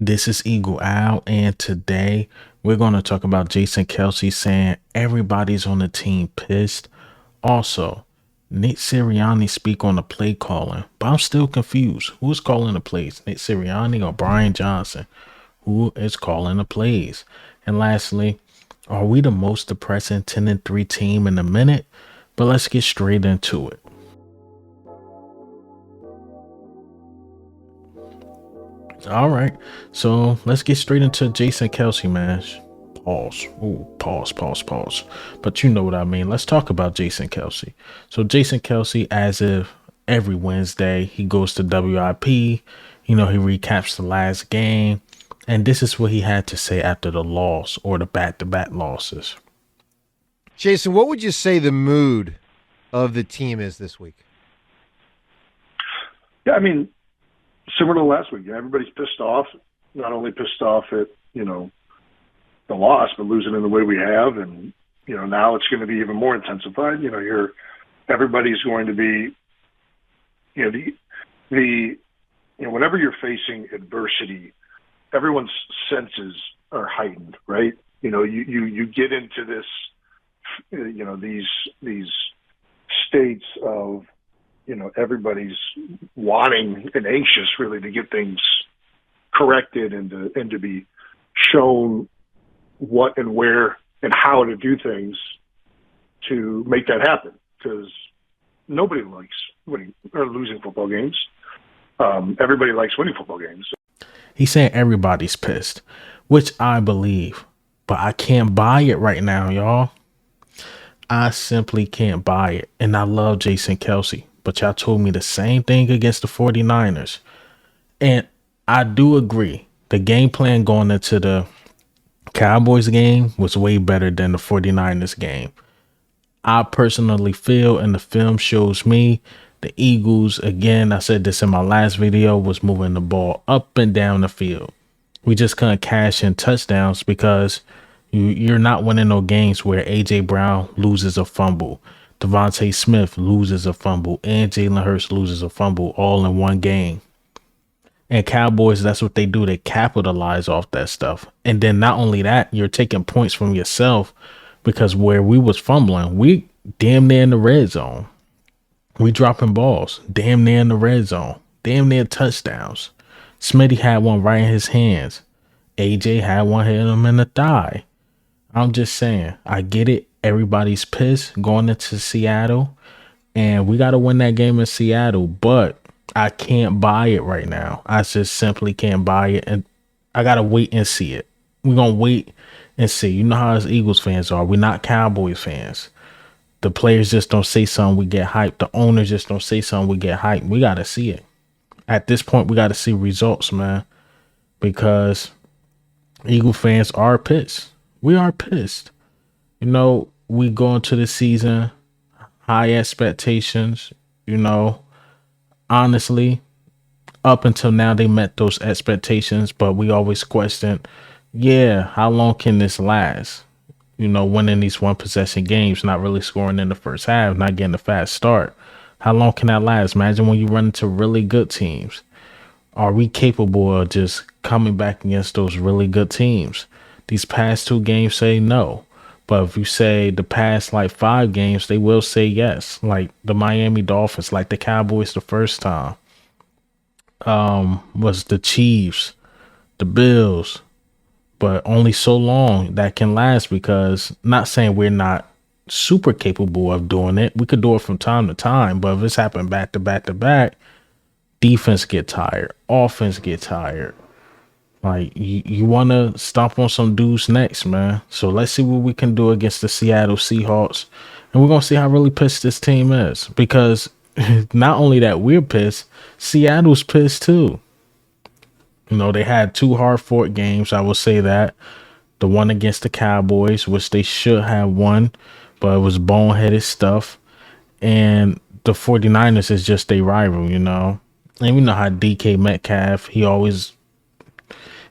This is Eagle Owl, and today we're going to talk about Jason Kelce saying everybody's on the team pissed. Also, Nick Sirianni speak on the play calling, but I'm still confused. Who's calling the plays? Nick Sirianni or Brian Johnson? Who is calling the plays? And lastly, are we the most depressing 10-3 team in a minute? But let's get straight into it. All right, so let's get straight into Jason Kelce, man. Pause. Ooh, pause. But you know what I mean. Let's talk about Jason Kelce. So Jason Kelce, as if every Wednesday, he goes to WIP. He recaps the last game, and this is what he had to say after the loss or the back-to-back losses. Jason, what would you say the mood of the team is this week? Yeah, I mean, similar to last week. Everybody's pissed off. Not only pissed off at the loss, but losing in the way we have, and now it's going to be even more intensified. Everybody's going to be whenever you're facing adversity, everyone's senses are heightened, right? You get into this, these states of everybody's wanting and anxious really to get things corrected and to be shown what and where and how to do things to make that happen, because nobody likes winning or losing football games. Everybody likes winning football games. He's saying everybody's pissed, which I believe, but I can't buy it right now, y'all. I simply can't buy it. And I love Jason Kelce, but y'all told me the same thing against the 49ers. And I do agree. The game plan going into the Cowboys game was way better than the 49ers game. I personally feel, and the film shows me, the Eagles, again, I said this in my last video, was moving the ball up and down the field. We just couldn't cash in touchdowns because you're not winning no games where A.J. Brown loses a fumble, Devontae Smith loses a fumble, and Jalen Hurts loses a fumble all in one game. And Cowboys, that's what they do. They capitalize off that stuff. And then not only that, you're taking points from yourself, because where we was fumbling, we damn near in the red zone. We dropping balls damn near in the red zone, damn near touchdowns. Smitty had one right in his hands. AJ had one hit him in the thigh. I'm just saying, I get it. Everybody's pissed going into Seattle, and we got to win that game in Seattle, but I can't buy it right now. I just simply can't buy it, and I got to wait and see it. We're going to wait and see. You know how us Eagles fans are. We're not Cowboys fans. The players just don't say something, we get hyped. The owners just don't say something, we get hyped. We got to see it. At this point, we got to see results, man, because Eagle fans are pissed. We are pissed. We go into the season, high expectations, honestly, up until now, they met those expectations, but we always question, how long can this last? Winning these one possession games, not really scoring in the first half, not getting a fast start. How long can that last? Imagine when you run into really good teams. Are we capable of just coming back against those really good teams? These past two games say no. But if you say the past like 5 games, they will say yes. Like the Miami Dolphins, like the Cowboys the first time. Was the Chiefs, the Bills, but only so long that can last, because not saying we're not super capable of doing it. We could do it from time to time, but if it's happened back to back to back, defense get tired, offense get tired. Like you want to stomp on some dudes next, man. So let's see what we can do against the Seattle Seahawks, and we're gonna see how really pissed this team is, because not only that we're pissed, Seattle's pissed too. They had 2 hard-fought games. I will say that. The one against the Cowboys, which they should have won, but it was boneheaded stuff. And the 49ers is just a rival, And we know how DK Metcalf, he always,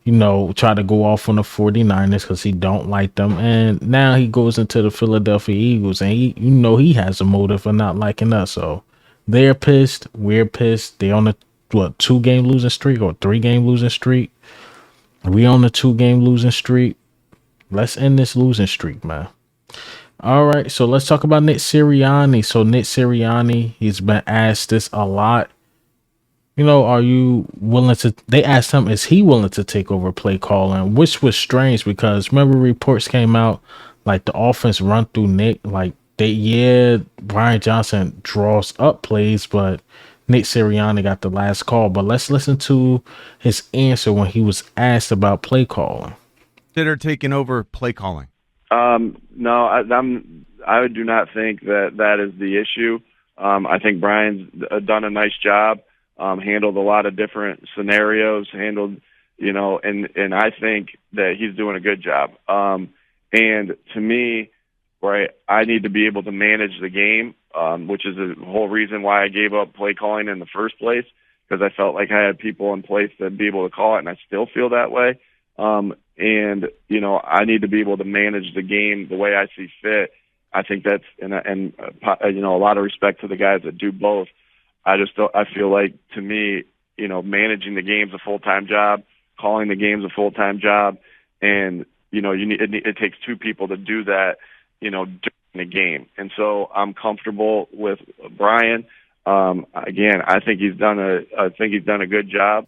try to go off on the 49ers because he don't like them. And now he goes into the Philadelphia Eagles, and he has a motive for not liking us. So they're pissed. We're pissed. They on a 2-game losing streak or 3-game losing streak. We on a 2-game losing streak. Let's end this losing streak, man. All right, so let's talk about Nick Sirianni. So Nick Sirianni, he's been asked this a lot. Are you willing to? They asked him, is he willing to take over play calling? Which was strange because remember reports came out like the offense run through Nick. Like Brian Johnson draws up plays, but Nick Sirianni got the last call. But let's listen to his answer when he was asked about play calling. Consider taking over play calling? No, I do not think that is the issue. I think Brian's done a nice job. Handled a lot of different scenarios, and I think that he's doing a good job. And to me, right, I need to be able to manage the game, which is the whole reason why I gave up play calling in the first place, because I felt like I had people in place to be able to call it, and I still feel that way. And I need to be able to manage the game the way I see fit. I think that's a lot of respect to the guys that do both. I feel like, to me, managing the game's a full-time job, calling the game's a full-time job, and it takes two people to do that, during the game. And so I'm comfortable with Brian. Again, I think he's done a good job.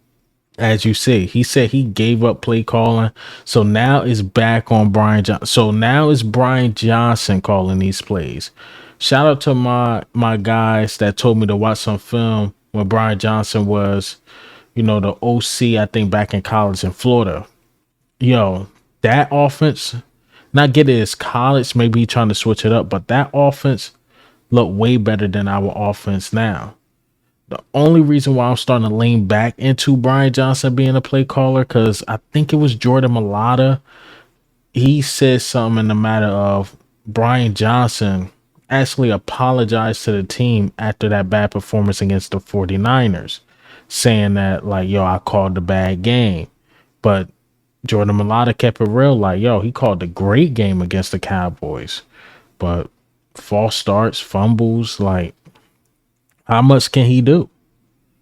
As you see, he said he gave up play calling, so now it's back on Brian Johnson. So now it's Brian Johnson calling these plays. Shout out to my guys that told me to watch some film when Brian Johnson was, the OC, I think back in college in Florida. That offense, not get it as college, maybe he trying to switch it up, but that offense looked way better than our offense now. The only reason why I'm starting to lean back into Brian Johnson being a play caller, because I think it was Jordan Mailata. He said something in the matter of Brian Johnson actually apologized to the team after that bad performance against the 49ers, saying that, like, I called the bad game. But Jordan Mailata kept it real, like, he called a great game against the Cowboys. But false starts, fumbles, like, how much can he do?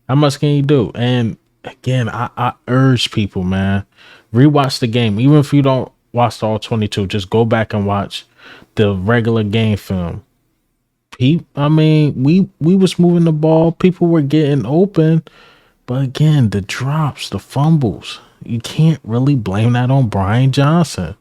How much can he do? And again, I urge people, man, rewatch the game. Even if you don't watch all 22, just go back and watch the regular game film. We was moving the ball. People were getting open. But again, the drops, the fumbles, you can't really blame that on Brian Johnson.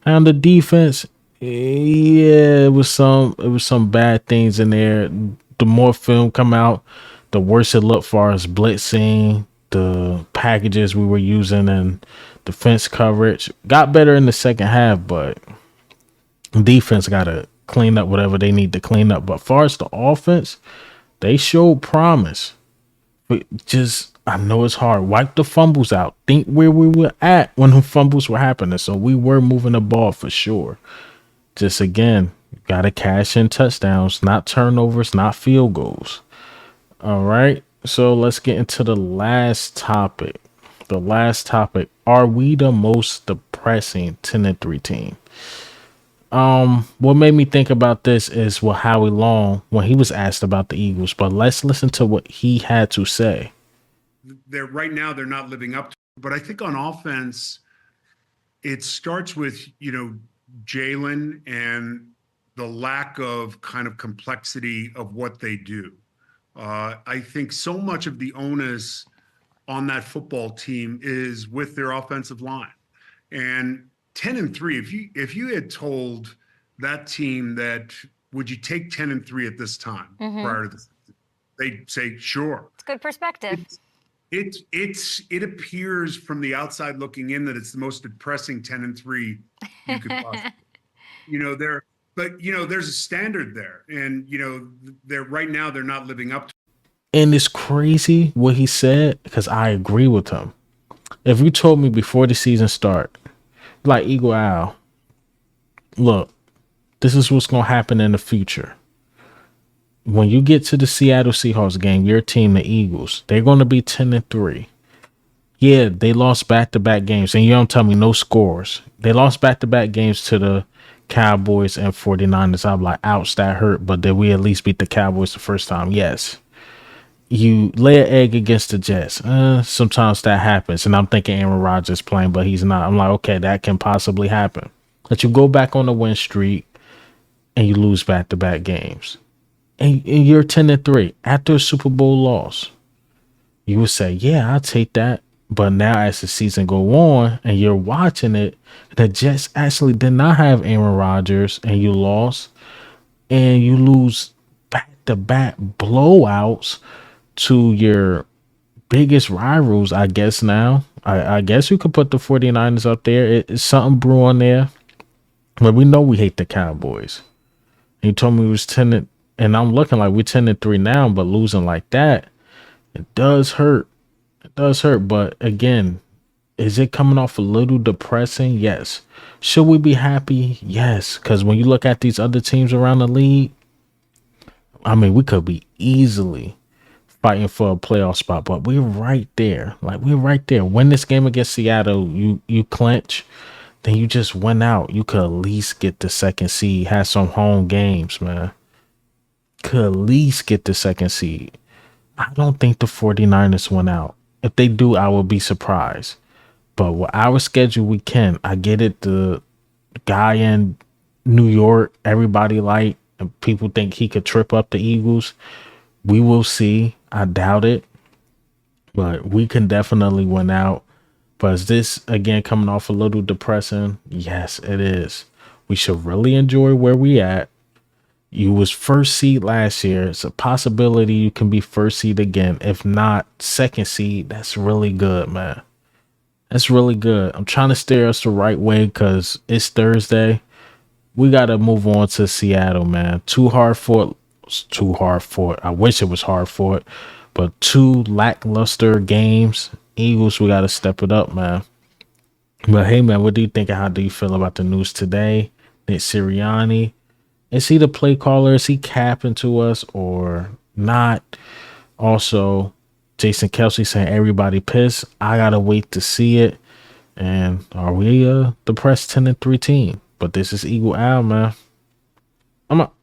And the defense, it was some bad things in there. The more film come out, the worse it looked for us blitzing, the packages we were using, and defense coverage. Got better in the second half, but defense got to clean up whatever they need to clean up. But far as the offense, they showed promise. But I know it's hard. Wipe the fumbles out. Think where we were at when the fumbles were happening. So we were moving the ball for sure. Just again, got to cash in touchdowns, not turnovers, not field goals. All right. So let's get into the last topic. Are we the most depressing 10-3 team? What made me think about this is Howie Long when he was asked about the Eagles, but let's listen to what he had to say. Right now they're not living up to it, but I think on offense, it starts with, Jalen and the lack of kind of complexity of what they do. I think so much of the onus on that football team is with their offensive line. And 10-3, if you had told that team that, would you take 10-3 at this time prior to this, they'd say, sure. It's good perspective. It appears from the outside looking in that it's the most depressing 10-3 you could possibly. There's a standard there, and they're right now they're not living up to it. And it's crazy what he said, because I agree with him. If you told me before the season start, like, Eagle Owl, look, this is what's gonna happen in the future. When you get to the Seattle Seahawks game, your team, the Eagles, they're going to be 10-3. Yeah, they lost back-to-back games, and you don't tell me no scores. They lost back-to-back games to the Cowboys and 49ers. I'm like, ouch, that hurt, but did we at least beat the Cowboys the first time? Yes. You lay an egg against the Jets. Sometimes that happens, and I'm thinking Aaron Rodgers playing, but he's not. I'm like, okay, that can possibly happen. But you go back on the win streak and you lose back-to-back games, and you're 10-3 after a Super Bowl loss. You would say, yeah, I'll take that. But now as the season go on and you're watching it, the Jets actually did not have Aaron Rodgers and you lost, and you lose back-to-back blowouts to your biggest rivals, I guess now. I guess you could put the 49ers up there. It's something brewing there. But we know we hate the Cowboys. And you told me we was 10 and I'm looking like we're 10-3 now, but losing like that, it does hurt. It does hurt. But again, is it coming off a little depressing? Yes. Should we be happy? Yes. Because when you look at these other teams around the league, I mean, we could be easily fighting for a playoff spot, but we're right there. Like, we're right there. Win this game against Seattle, you clinch, then you just went out. You could at least get the second seed, have some home games, man. Could at least get the second seed. I don't think the 49ers went out. If they do, I will be surprised. But with our schedule, we can. I get it. The guy in New York, everybody like, and people think he could trip up the Eagles. We will see. I doubt it. But we can definitely win out. But is this, again, coming off a little depressing? Yes, it is. We should really enjoy where we at. You was first seed last year. It's a possibility you can be first seed again. If not, second seed. That's really good, man. That's really good. I'm trying to steer us the right way because it's Thursday. We got to move on to Seattle, man. Too hard fought. Too hard fought. I wish it was hard fought. But 2 lackluster games. Eagles, we got to step it up, man. But hey, man, what do you think? How do you feel about the news today? Nick Sirianni, is he the play caller? Is he capping to us or not? Also, Jason Kelce saying everybody pissed. I gotta wait to see it. And are we a depressed 10-3 team? But this is Eagle Owl, man. I'm out.